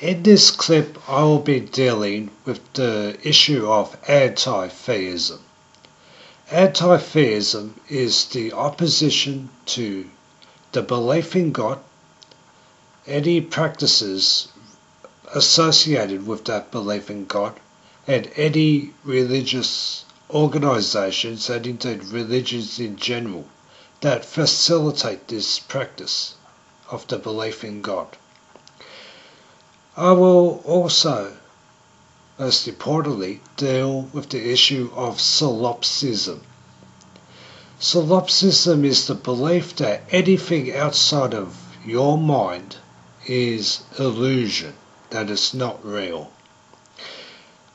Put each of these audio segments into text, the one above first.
In this clip I will be dealing with the issue of anti-theism. Anti-theism is the opposition to the belief in God, any practices associated with that belief in God, and any religious organisations and indeed religions in general that facilitate this practice of the belief in God. I will also, most importantly, deal with the issue of solipsism. Solipsism is the belief that anything outside of your mind is illusion, that it's not real.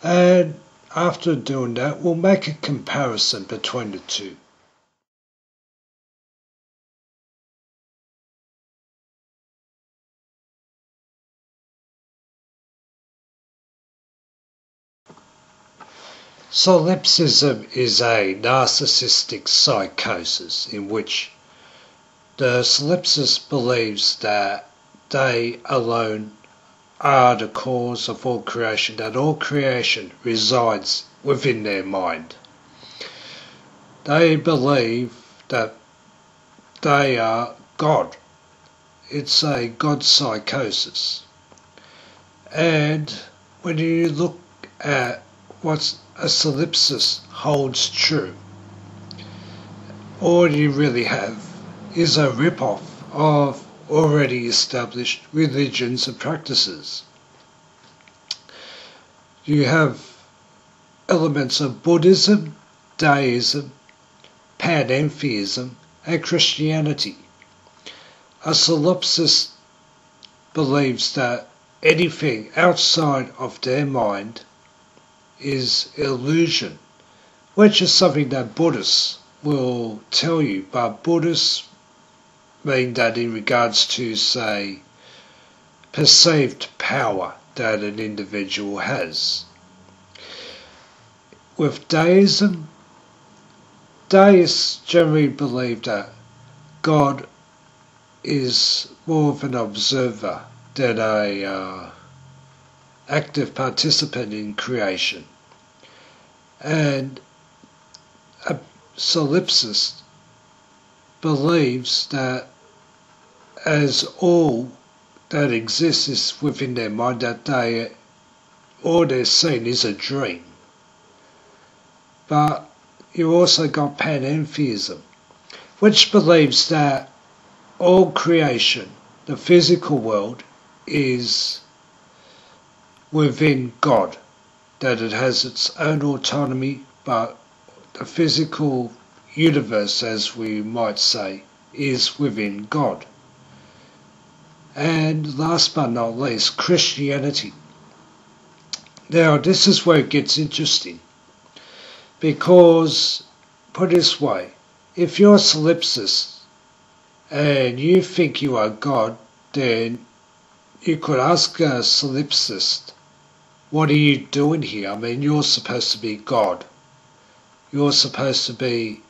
And after doing that, we'll make a comparison between the two. Solipsism is a narcissistic psychosis in which the solipsist believes that they alone are the cause of all creation, that all creation resides within their mind. They believe that they are God. It's a God psychosis. And when you look at what a solipsist holds true, all you really have is a rip-off of already established religions and practices. You have elements of Buddhism, Deism, panentheism, and Christianity. A solipsist believes that anything outside of their mind is illusion, which is something that Buddhists will tell you, but Buddhists mean that in regards to, say, perceived power that an individual has. With Deism, Deists generally believe that God is more of an observer than a active participant in creation. And a solipsist believes that as all that exists is within their mind, that all they're seeing is a dream. But you also got panentheism, which believes that all creation, the physical world, is within God, that it has its own autonomy, but the physical universe, as we might say, is within God. And last but not least, Christianity. Now, this is where it gets interesting, because, put it this way, if you're a solipsist and you think you are God, then you could ask a solipsist, what are you doing here? I mean, you're supposed to be God. You're supposed to be,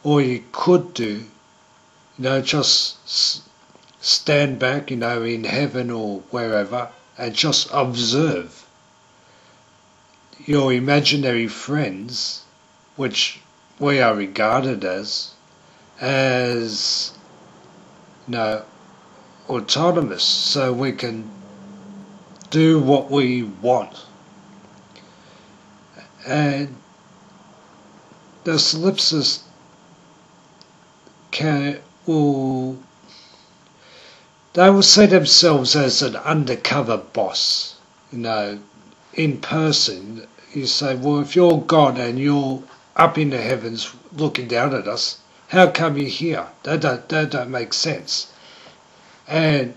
or you could do, just stand back, in heaven or wherever, and just observe your imaginary friends, which we are regarded as autonomous, so we can do what we want. And the solipsist they will see themselves as an undercover boss, in person. You say, well, if you're God and you're up in the heavens looking down at us, how come you're here? That don't make sense. And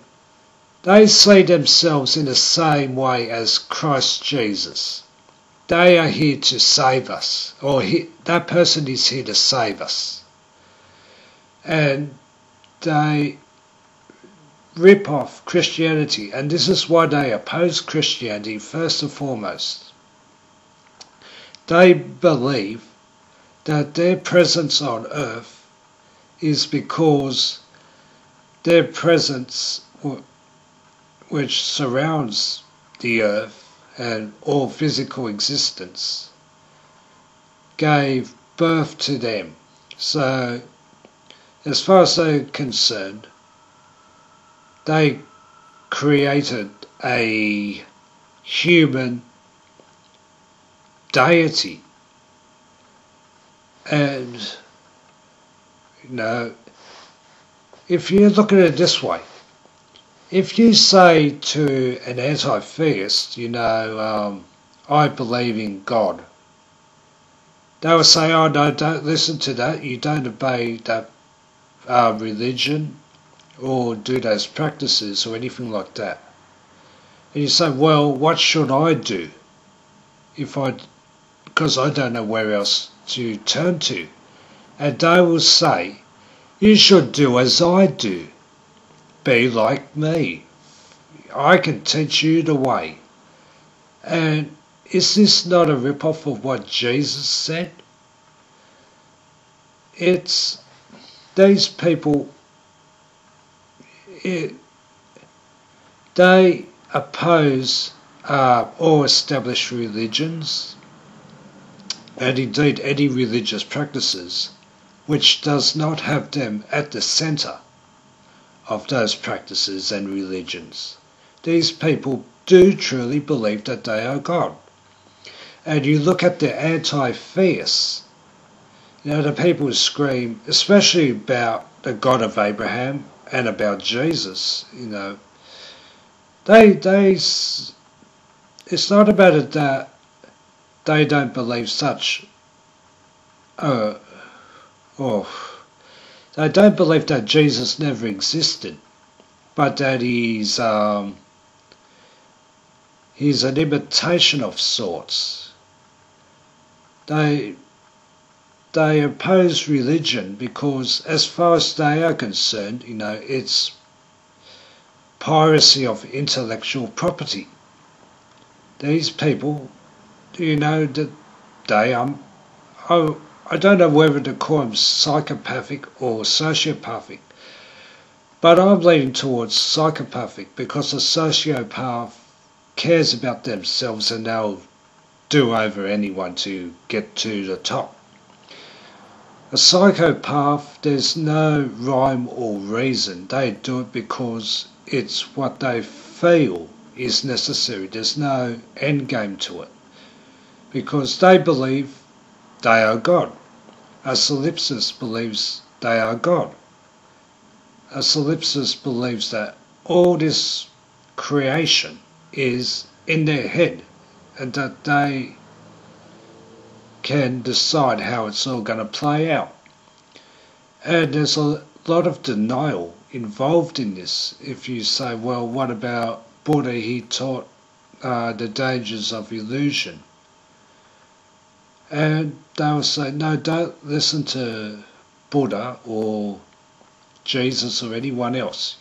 they see themselves in the same way as Christ Jesus. They are here to save us, or that person is here to save us. And they rip off Christianity, and this is why they oppose Christianity first and foremost. They believe that their presence on earth is because their presence which surrounds the earth and all physical existence, gave birth to them. So, as far as they're concerned, they created a human deity. And, if you look at it this way, if you say to an anti-theist, I believe in God, they will say, oh no, don't listen to that, you don't obey that religion or do those practices or anything like that. And you say, well, what should I do because I don't know where else to turn to? And they will say, you should do as I do. Be like me. I can teach you the way. And is this not a rip-off of what Jesus said? It's these people, they oppose all established religions and indeed any religious practices which does not have them at the centre of those practices and religions. These people do truly believe that they are God. And you look at the anti-theists, the people who scream, especially about the God of Abraham and about Jesus, it's not about it that they don't believe such, they don't believe that Jesus never existed, but that he's an imitation of sorts. They oppose religion because, as far as they are concerned, it's piracy of intellectual property. These people, that they I don't know whether to call them psychopathic or sociopathic, but I'm leaning towards psychopathic because a sociopath cares about themselves and they'll do over anyone to get to the top. A psychopath, there's no rhyme or reason. They do it because it's what they feel is necessary. There's no end game to it. Because they believe they are God. A solipsist believes they are God. A solipsist believes that all this creation is in their head and that they can decide how it's all going to play out. And there's a lot of denial involved in this. If you say, well, what about Buddha? He taught the dangers of illusion. And they will say, no, don't listen to Buddha or Jesus or anyone else.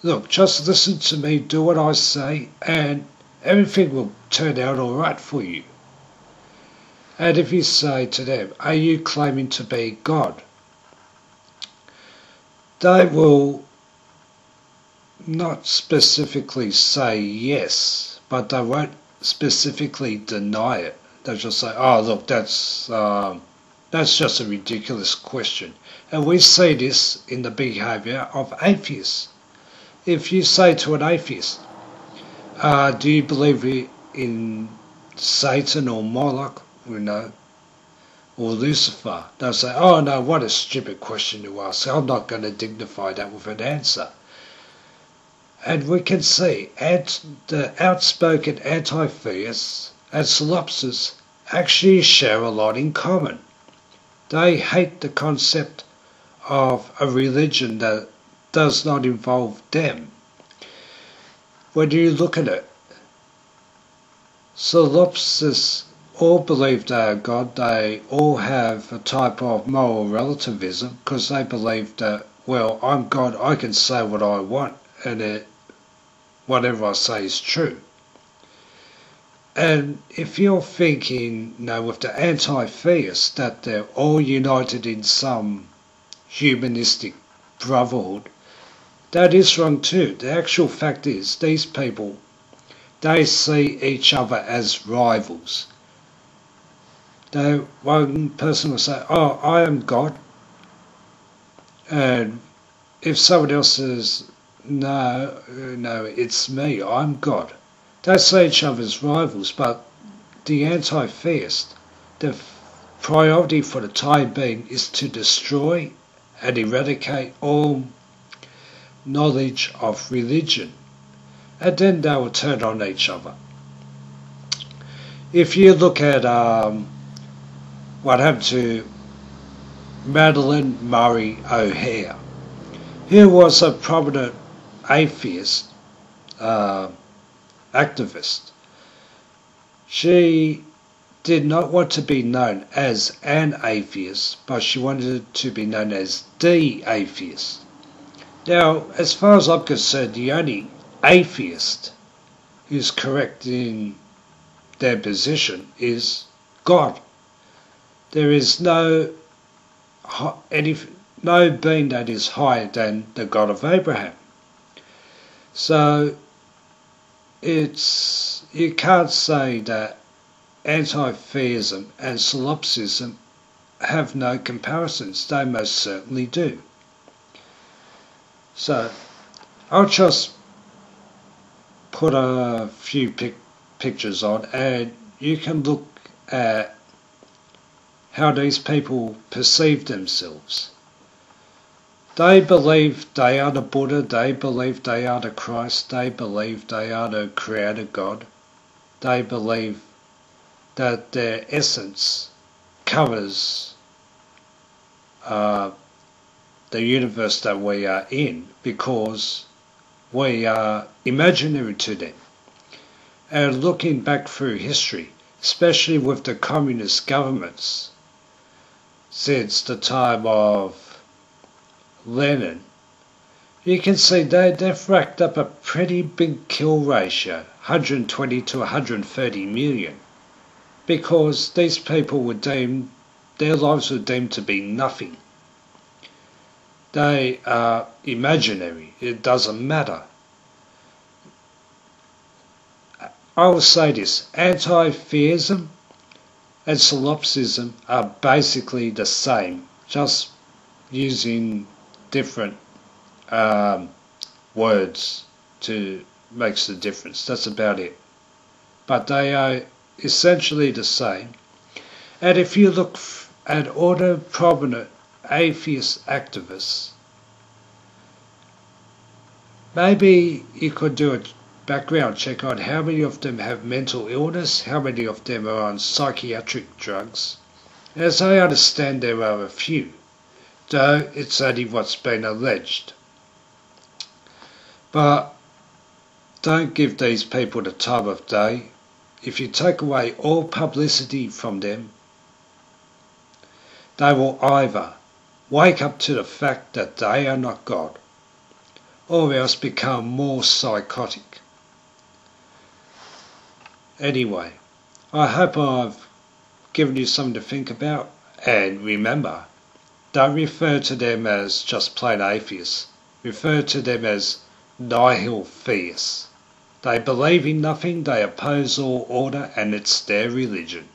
Look, just listen to me, do what I say, and everything will turn out all right for you. And if you say to them, are you claiming to be God? They will not specifically say yes, but they won't specifically deny it. They'll just say, oh, look, that's just a ridiculous question. And we see this in the behaviour of atheists. If you say to an atheist, do you believe in Satan or Moloch, or Lucifer? They'll say, oh no, what a stupid question to ask. I'm not going to dignify that with an answer. And we can see the outspoken anti-theists and solipsists actually share a lot in common. They hate the concept of a religion that does not involve them. When you look at it, solipsists all believe they are God. They all have a type of moral relativism because they believe that, well, I'm God, I can say what I want and whatever I say is true. And if you're thinking, with the anti-theists that they're all united in some humanistic brotherhood, That is wrong too. The actual fact is, these people, they see each other as rivals. One person will say, "Oh, I am God," and if someone else says, "No, no, it's me, I'm God," they see each other as rivals. But the anti-theist, the priority for the time being is to destroy and eradicate all knowledge of religion, and then they will turn on each other. If you look at what happened to Madeleine Murray O'Hair, who was a prominent atheist activist, she did not want to be known as an atheist, but she wanted to be known as the atheist. Now, as far as I'm concerned, the only atheist who's correct in their position is God. There is no being that is higher than the God of Abraham. So you can't say that antitheism and solipsism have no comparisons. They most certainly do. So I'll just put a few pictures on, and you can look at how these people perceive themselves. They believe they are the Buddha, they believe they are the Christ, they believe they are the Creator God. They believe that their essence covers the universe that we are in, because we are imaginary to them. And looking back through history, especially with the communist governments, since the time of Lenin, you can see they've racked up a pretty big kill ratio, 120 to 130 million, because these people were deemed, their lives were deemed to be nothing. They are imaginary, it doesn't matter. I will say this, anti-theism and solipsism are basically the same, just using different words to makes the difference. That's about it. But they are essentially the same. And if you look at all the prominent atheist activists, maybe you could do a background check on how many of them have mental illness, how many of them are on psychiatric drugs. As I understand, there are a few, though it's only what's been alleged. But don't give these people the time of day. If you take away all publicity from them, they will either wake up to the fact that they are not God, or else become more psychotic. Anyway, I hope I've given you something to think about, and remember, don't refer to them as just plain atheists. Refer to them as nihil theists. They believe in nothing, they oppose all order, and it's their religion.